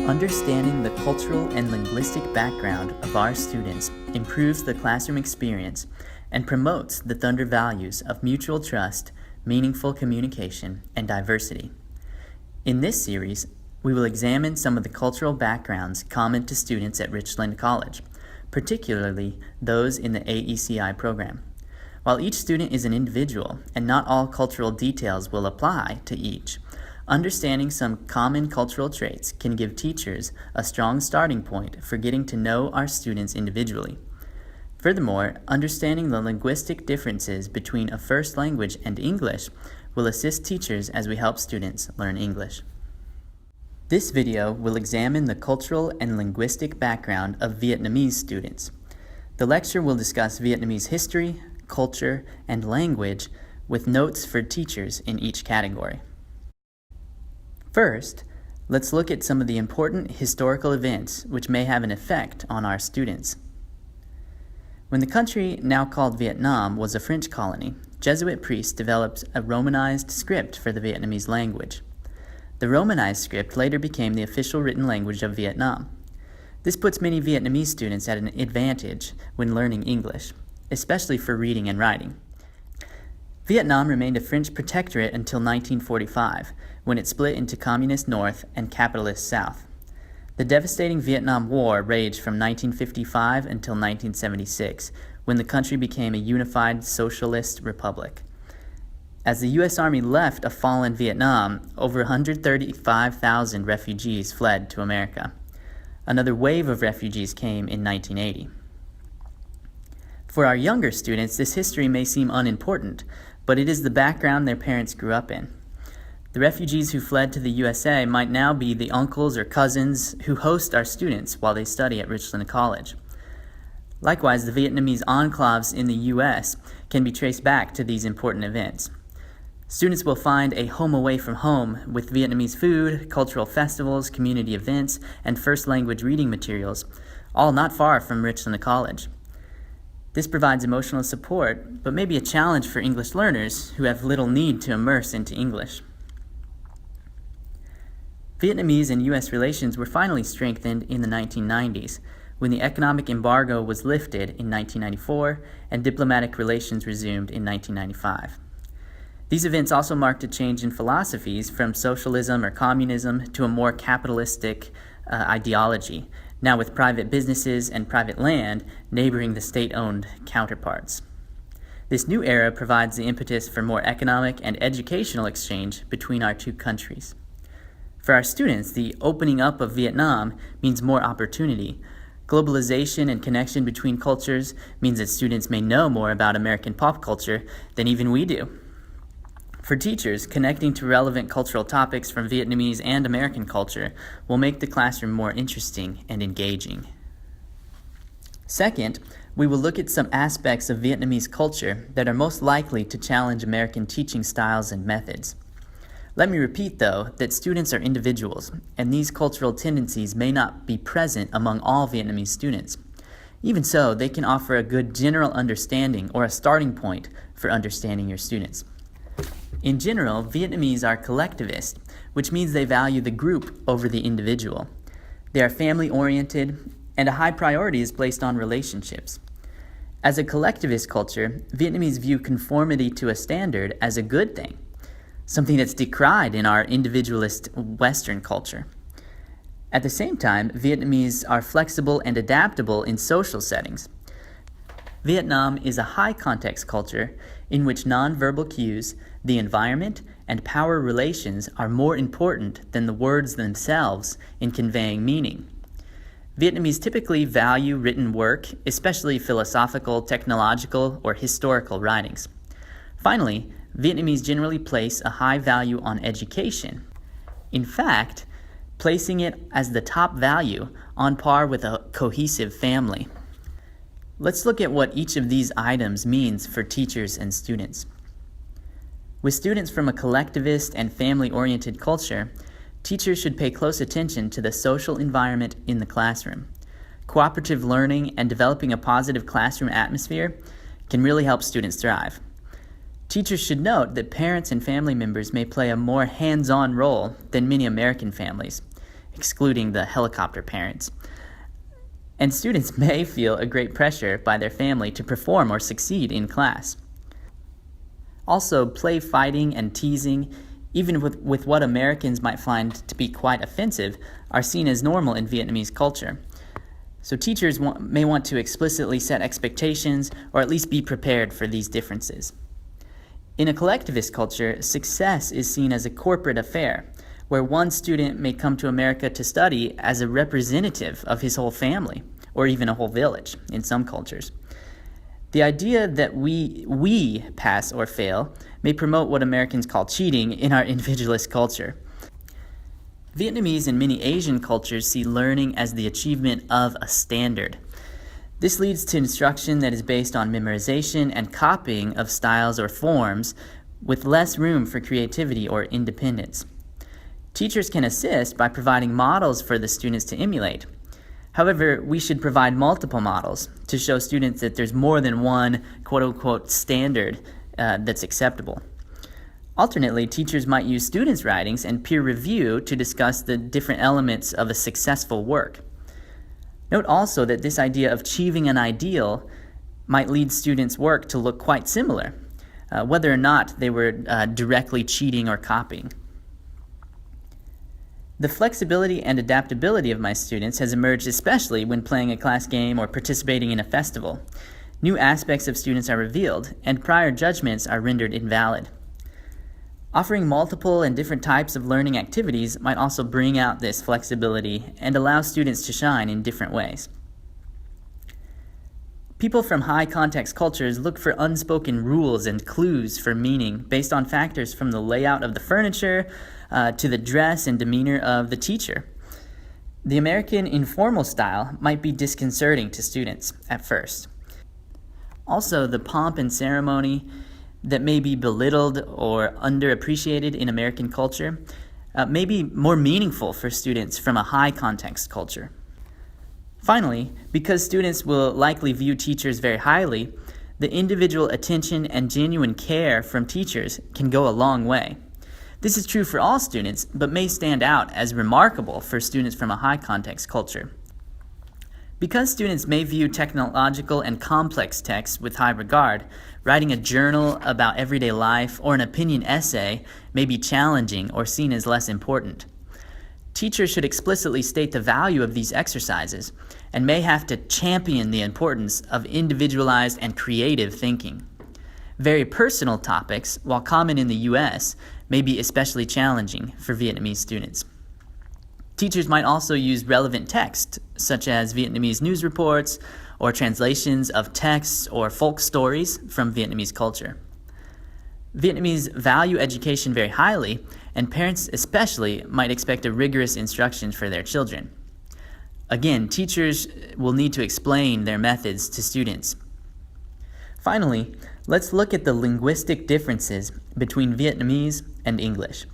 Understanding the cultural and linguistic background of our students improves the classroom experience and promotes the Thunder values of mutual trust, meaningful communication, and diversity. In this series, we will examine some of the cultural backgrounds common to students at Richland College, particularly those in the AECI program. While each student is an individual and not all cultural details will apply to each, understanding some common cultural traits can give teachers a strong starting point for getting to know our students individually. Furthermore, understanding the linguistic differences between a first language and English will assist teachers as we help students learn English. This video will examine the cultural and linguistic background of Vietnamese students. The lecture will discuss Vietnamese history, culture, and language with notes for teachers in each category. First, let's look at some of the important historical events which may have an effect on our students. When the country, now called Vietnam, was a French colony, Jesuit priests developed a Romanized script for the Vietnamese language. The Romanized script later became the official written language of Vietnam. This puts many Vietnamese students at an advantage when learning English, especially for reading and writing. Vietnam remained a French protectorate until 1945, when it split into Communist North and Capitalist South. The devastating Vietnam War raged from 1955 until 1976, when the country became a unified socialist republic. As the U.S. Army left a fallen Vietnam, over 135,000 refugees fled to America. Another wave of refugees came in 1980. For our younger students, this history may seem unimportant, but it is the background their parents grew up in. The refugees who fled to the USA might now be the uncles or cousins who host our students while they study at Richland College. Likewise, the Vietnamese enclaves in the U.S. can be traced back to these important events. Students will find a home away from home with Vietnamese food, cultural festivals, community events, and first language reading materials, all not far from Richland College. This provides emotional support, but may be a challenge for English learners who have little need to immerse into English. Vietnamese and U.S. relations were finally strengthened in the 1990s, when the economic embargo was lifted in 1994 and diplomatic relations resumed in 1995. These events also marked a change in philosophies from socialism or communism to a more capitalistic ideology, now with private businesses and private land neighboring the state-owned counterparts. This new era provides the impetus for more economic and educational exchange between our two countries. For our students, the opening up of Vietnam means more opportunity. Globalization and connection between cultures means that students may know more about American pop culture than even we do. For teachers, connecting to relevant cultural topics from Vietnamese and American culture will make the classroom more interesting and engaging. Second, we will look at some aspects of Vietnamese culture that are most likely to challenge American teaching styles and methods. Let me repeat, though, that students are individuals, and these cultural tendencies may not be present among all Vietnamese students. Even so, they can offer a good general understanding or a starting point for understanding your students. In general, Vietnamese are collectivist, which means they value the group over the individual. They are family-oriented, and a high priority is placed on relationships. As a collectivist culture, Vietnamese view conformity to a standard as a good thing, something that's decried in our individualist Western culture. At the same time, Vietnamese are flexible and adaptable in social settings. Vietnam is a high-context culture in which nonverbal cues, the environment, and power relations are more important than the words themselves in conveying meaning. Vietnamese typically value written work, especially philosophical, technological, or historical writings. Finally, Vietnamese generally place a high value on education. In fact, placing it as the top value on par with a cohesive family. Let's look at what each of these items means for teachers and students. With students from a collectivist and family-oriented culture, teachers should pay close attention to the social environment in the classroom. Cooperative learning and developing a positive classroom atmosphere can really help students thrive. Teachers should note that parents and family members may play a more hands-on role than many American families. excluding the helicopter parents. And students may feel a great pressure by their family to perform or succeed in class. Also, play fighting and teasing, even with what Americans might find to be quite offensive, are seen as normal in Vietnamese culture. So teachers may want to explicitly set expectations or at least be prepared for these differences. In a collectivist culture, success is seen as a corporate affair, where one student may come to America to study as a representative of his whole family, or even a whole village in some cultures. The idea that we pass or fail may promote what Americans call cheating in our individualist culture. Vietnamese and many Asian cultures see learning as the achievement of a standard. This leads to instruction that is based on memorization and copying of styles or forms, with less room for creativity or independence. Teachers can assist by providing models for the students to emulate. However, we should provide multiple models to show students that there's more than one quote-unquote standard that's acceptable. Alternately, teachers might use students' writings and peer review to discuss the different elements of a successful work. Note also that this idea of achieving an ideal might lead students' work to look quite similar, whether or not they were directly cheating or copying. The flexibility and adaptability of my students has emerged especially when playing a class game or participating in a festival. New aspects of students are revealed, and prior judgments are rendered invalid. Offering multiple and different types of learning activities might also bring out this flexibility and allow students to shine in different ways. People from high-context cultures look for unspoken rules and clues for meaning based on factors from the layout of the furniture to the dress and demeanor of the teacher. The American informal style might be disconcerting to students at first. Also, the pomp and ceremony that may be belittled or underappreciated in American culture may be more meaningful for students from a high-context culture. Finally, because students will likely view teachers very highly, the individual attention and genuine care from teachers can go a long way. This is true for all students, but may stand out as remarkable for students from a high-context culture. Because students may view technological and complex texts with high regard, writing a journal about everyday life or an opinion essay may be challenging or seen as less important. Teachers should explicitly state the value of these exercises and may have to champion the importance of individualized and creative thinking. Very personal topics, while common in the U.S., may be especially challenging for Vietnamese students. Teachers might also use relevant text, such as Vietnamese news reports or translations of texts or folk stories from Vietnamese culture. Vietnamese value education very highly, and parents especially might expect a rigorous instruction for their children. Again, teachers will need to explain their methods to students. Finally, let's look at the linguistic differences between Vietnamese and English.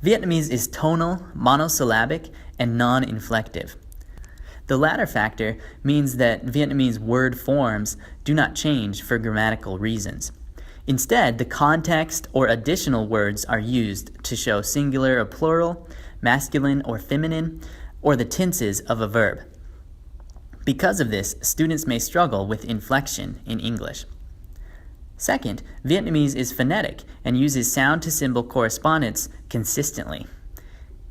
Vietnamese is tonal, monosyllabic, and non-inflective. The latter factor means that Vietnamese word forms do not change for grammatical reasons. Instead, the context or additional words are used to show singular or plural, masculine or feminine, or the tenses of a verb. Because of this, students may struggle with inflection in English. Second, Vietnamese is phonetic and uses sound-to-symbol correspondence consistently.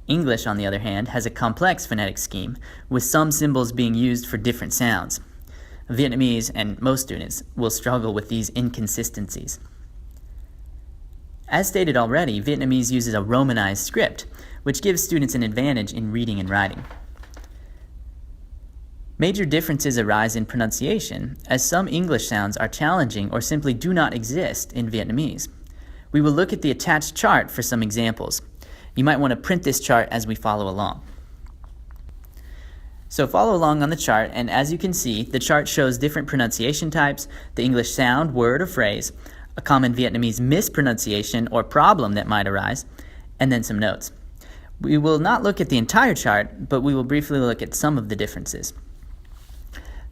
English, on the other hand, has a complex phonetic scheme, with some symbols being used for different sounds. Vietnamese, and most students, will struggle with these inconsistencies. As stated already, Vietnamese uses a Romanized script, which gives students an advantage in reading and writing. Major differences arise in pronunciation, as some English sounds are challenging or simply do not exist in Vietnamese. We will look at the attached chart for some examples. You might want to print this chart as we follow along. So follow along on the chart, and as you can see, the chart shows different pronunciation types, the English sound, word, or phrase, a common Vietnamese mispronunciation or problem that might arise, and then some notes. We will not look at the entire chart, but we will briefly look at some of the differences.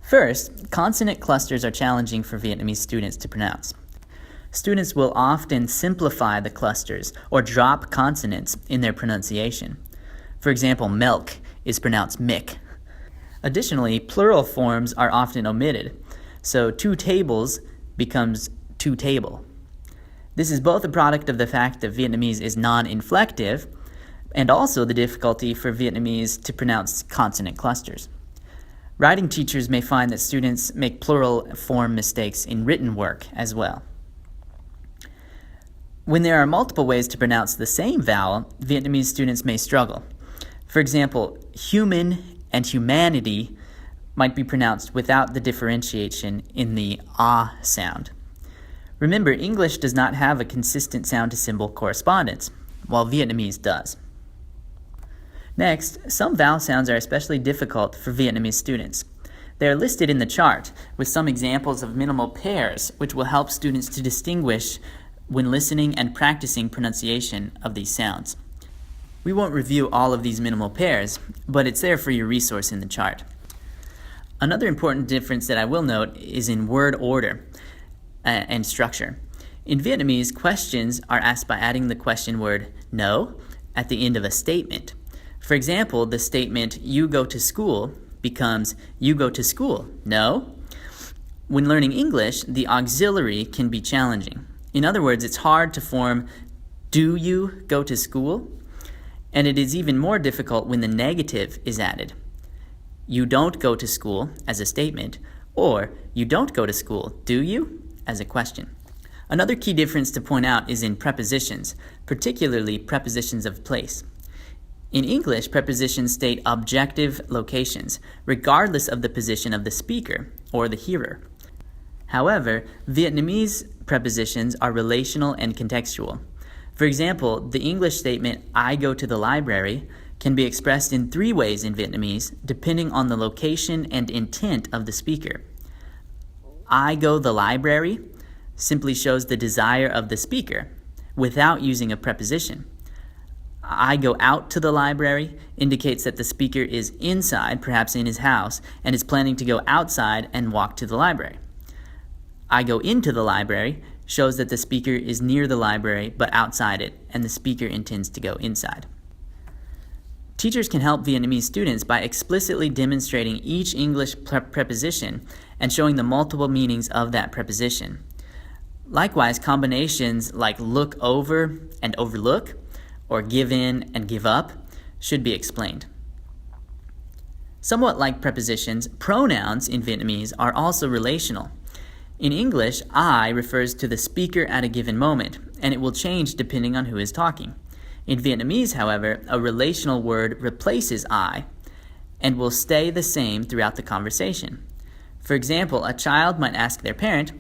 First, consonant clusters are challenging for Vietnamese students to pronounce. Students will often simplify the clusters or drop consonants in their pronunciation. For example, milk is pronounced mick. Additionally, plural forms are often omitted, so 2 tables becomes 2 table. This is both a product of the fact that Vietnamese is non-inflective and also the difficulty for Vietnamese to pronounce consonant clusters. Writing teachers may find that students make plural form mistakes in written work as well. When there are multiple ways to pronounce the same vowel, Vietnamese students may struggle. For example, human and humanity might be pronounced without the differentiation in the ah sound. Remember, English does not have a consistent sound-to-symbol correspondence, while Vietnamese does. Next, some vowel sounds are especially difficult for Vietnamese students. They are listed in the chart with some examples of minimal pairs, which will help students to distinguish when listening and practicing pronunciation of these sounds. We won't review all of these minimal pairs, but it's there for your resource in the chart. Another important difference that I will note is in word order and structure. In Vietnamese, questions are asked by adding the question word no at the end of a statement. For example, the statement, "You go to school," becomes, "You go to school, no?" When learning English, the auxiliary can be challenging. In other words, it's hard to form, "Do you go to school?" And it is even more difficult when the negative is added. "You don't go to school," as a statement, or "You don't go to school, do you?" as a question. Another key difference to point out is in prepositions, particularly prepositions of place. In English, prepositions state objective locations, regardless of the position of the speaker or the hearer. However, Vietnamese prepositions are relational and contextual. For example, the English statement, "I go to the library," can be expressed in 3 ways in Vietnamese, depending on the location and intent of the speaker. "I go the library" simply shows the desire of the speaker, without using a preposition. "I go out to the library" indicates that the speaker is inside, perhaps in his house, and is planning to go outside and walk to the library. "I go into the library" shows that the speaker is near the library but outside it, and the speaker intends to go inside. Teachers can help Vietnamese students by explicitly demonstrating each English preposition and showing the multiple meanings of that preposition. Likewise, combinations like "look over" and "overlook," or "give in" and "give up," should be explained. Somewhat like prepositions, pronouns in Vietnamese are also relational. In English, "I" refers to the speaker at a given moment, and it will change depending on who is talking. In Vietnamese, however, a relational word replaces "I" and will stay the same throughout the conversation. For example, a child might ask their parent,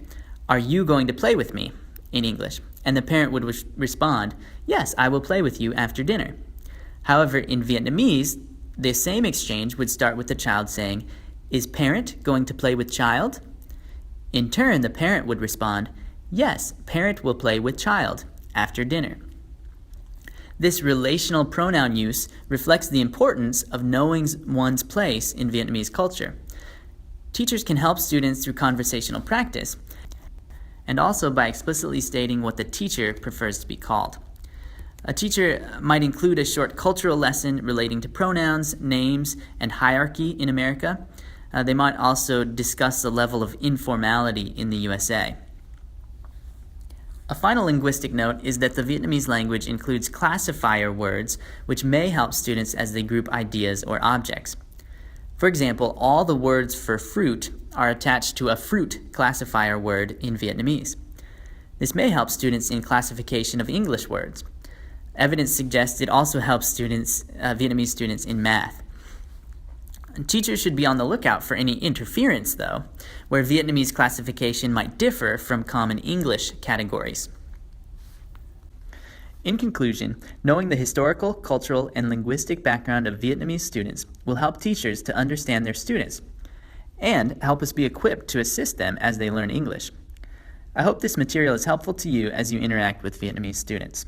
"Are you going to play with me?" in English, and the parent would respond, "Yes, I will play with you after dinner." However, in Vietnamese, the same exchange would start with the child saying, "Is parent going to play with child?" In turn, the parent would respond, "Yes, parent will play with child after dinner." This relational pronoun use reflects the importance of knowing one's place in Vietnamese culture. Teachers can help students through conversational practice, and also by explicitly stating what the teacher prefers to be called. A teacher might include a short cultural lesson relating to pronouns, names, and hierarchy in America. They might also discuss the level of informality in the USA. A final linguistic note is that the Vietnamese language includes classifier words, which may help students as they group ideas or objects. For example, all the words for fruit are attached to a fruit classifier word in Vietnamese. This may help students in classification of English words. Evidence suggests it also helps Vietnamese students in math. Teachers should be on the lookout for any interference, though, where Vietnamese classification might differ from common English categories. In conclusion, knowing the historical, cultural, and linguistic background of Vietnamese students will help teachers to understand their students and help us be equipped to assist them as they learn English. I hope this material is helpful to you as you interact with Vietnamese students.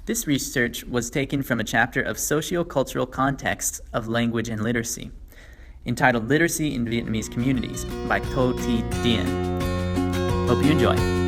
This research was taken from a chapter of Sociocultural Contexts of Language and Literacy, entitled Literacy in Vietnamese Communities by Tho Thi Dien. Hope you enjoy.